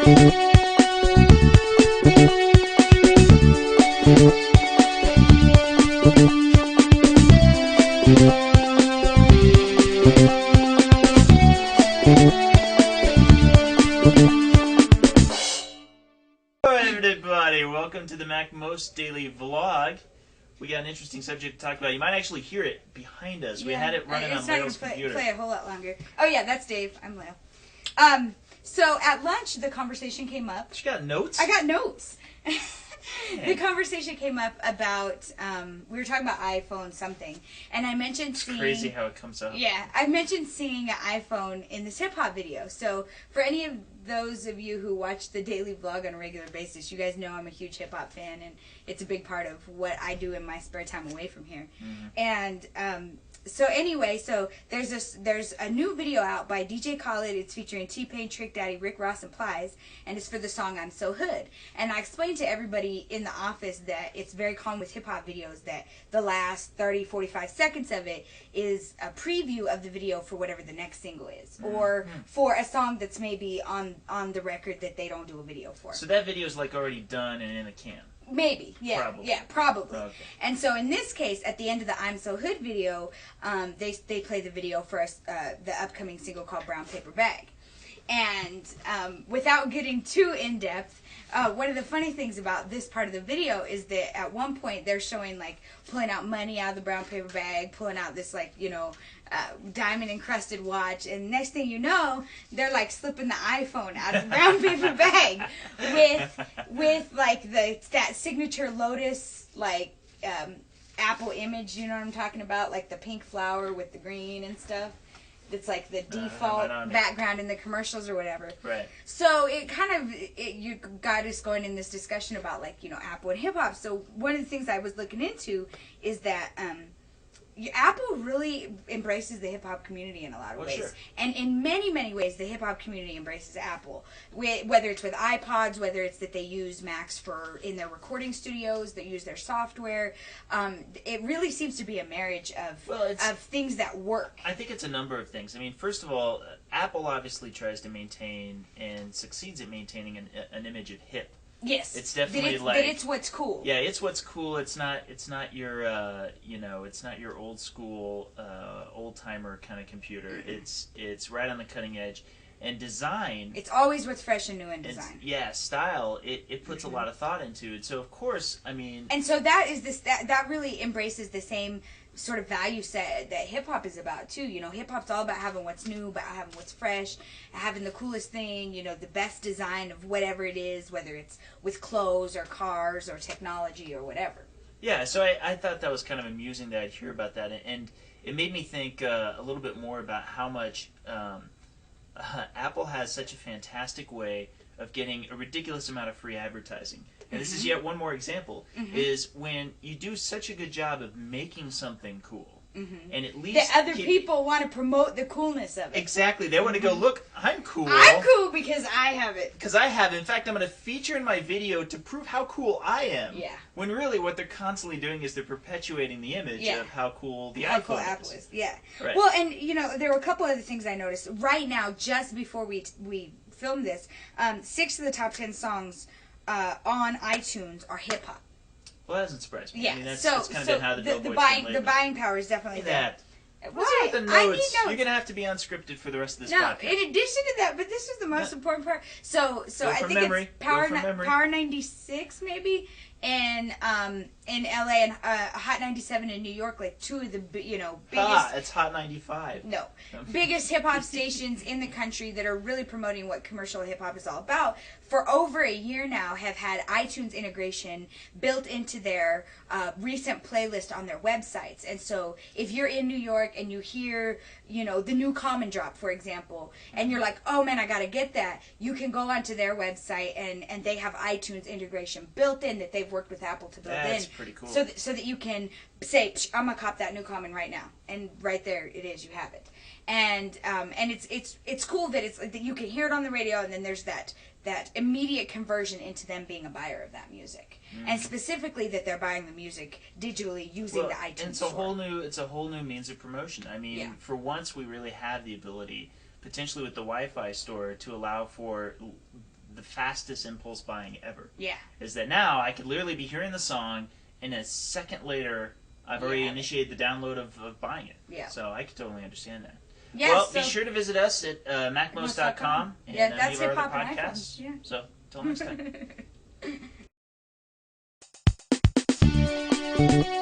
Everybody, welcome to the MacMost Daily vlog. We got an interesting subject to talk about. You might actually hear it behind us. We had it running on Layle's computer. Play a whole lot longer. Oh yeah, that's Dave. I'm Layle. So at lunch, the conversation came up. She got notes? I got notes. The conversation came up about, we were talking about iPhone something, and I mentioned seeing... It's crazy how it comes up. Yeah, I mentioned seeing an iPhone in this hip-hop video. So for any of those of you who watch the daily vlog on a regular basis, you guys know I'm a huge hip-hop fan, and it's a big part of what I do in my spare time away from here. Mm-hmm. And so anyway, so there's a new video out by DJ Khaled. It's featuring T-Pain, Trick Daddy, Rick Ross, and Plies, and it's for the song I'm So Hood. And I explained to everybody in the office that it's very common with hip-hop videos that the last 30-45 seconds of it is a preview of the video for whatever the next single is, or for a song that's maybe on the record that they don't do a video for. So that video is like already done and in a can. Maybe, yeah, probably. Yeah, probably. Okay. And so in this case, at the end of the I'm So Hood video, they play the video for the upcoming single called Brown Paper Bag. And without getting too in depth, one of the funny things about this part of the video is that at one point they're showing like pulling out money out of the brown paper bag, pulling out this like, you know, diamond encrusted watch, and next thing you know, they're like slipping the iPhone out of the brown paper bag with like that signature Lotus like Apple image, you know what I'm talking about, like the pink flower with the green and stuff. It's like the default background in the commercials or whatever. Right. So it kind of, you got us going in this discussion about like, you know, Apple and hip hop. So one of the things I was looking into is that Apple really embraces the hip hop community in a lot of ways. Sure. And in many, many ways, the hip hop community embraces Apple. Whether it's with iPods, whether it's that they use Macs in their recording studios, they use their software. It really seems to be a marriage of things that work. I think it's a number of things. I mean, first of all, Apple obviously tries to maintain and succeeds at maintaining an image of hip. Yes, it's definitely that it's what's cool. Yeah, it's what's cool. It's not your you know, it's not your old school old timer kind of computer. Mm-hmm. It's right on the cutting edge. And design, it's always what's fresh and new in design. Yeah, style, it puts a lot of thought into it. So of course, I mean, and so that really embraces the same sort of value set that hip hop is about too. You know, hip hop's all about having what's new, about having what's fresh, having the coolest thing, you know, the best design of whatever it is, whether it's with clothes or cars or technology or whatever. Yeah, so I thought that was kind of amusing that I'd hear about that, and it made me think a little bit more about how much Apple has such a fantastic way of getting a ridiculous amount of free advertising. And this is yet one more example, is when you do such a good job of making something cool, and at least that other people want to promote the coolness of it. Exactly. They want to go, look, I'm cool. I'm cool because I have it. Because I have it. In fact, I'm going to feature in my video to prove how cool I am. Yeah. When really what they're constantly doing is they're perpetuating the image of how cool the iPhone Apple is. Yeah. Right. Well, and, you know, there were a couple other things I noticed. Right now, just before we filmed this, 6 of the top 10 songs on iTunes are hip-hop. Well, that doesn't surprise me. Yeah, I mean, that's kind of been how the the buying power is definitely there. What's with the notes? I need notes. You're going to have to be unscripted for the rest of this podcast. No, in addition to that, but this is the most important part. So I think memory. It's Power 96 maybe, and in LA and Hot 97 in New York, like two of the biggest. It's Hot 95. No, biggest hip hop stations in the country that are really promoting what commercial hip hop is all about. For over a year now, have had iTunes integration built into their recent playlist on their websites. And so, if you're in New York and you hear, you know, the new Common Drop, for example, and you're like, oh man, I gotta get that, you can go onto their website and they have iTunes integration built in that they've worked with Apple to build in. That's pretty cool. So that you can say, I'm gonna cop that new Common right now, and right there it is, you have it. And it's cool that it's like that you can hear it on the radio, and then there's that immediate conversion into them being a buyer of that music, and specifically that they're buying the music digitally using the iTunes. And it's a whole new means of promotion. I mean, for once we really have the ability, potentially with the Wi-Fi store, to allow for the fastest impulse buying ever. Yeah. Is that now I could literally be hearing the song, and a second later, I've already initiated the download of buying it. Yeah. So I could totally understand that. Yeah, well, so be sure to visit us at MacMost.com and that's any of our hip-hop other and podcasts. iPhones. Yeah. So, till next time.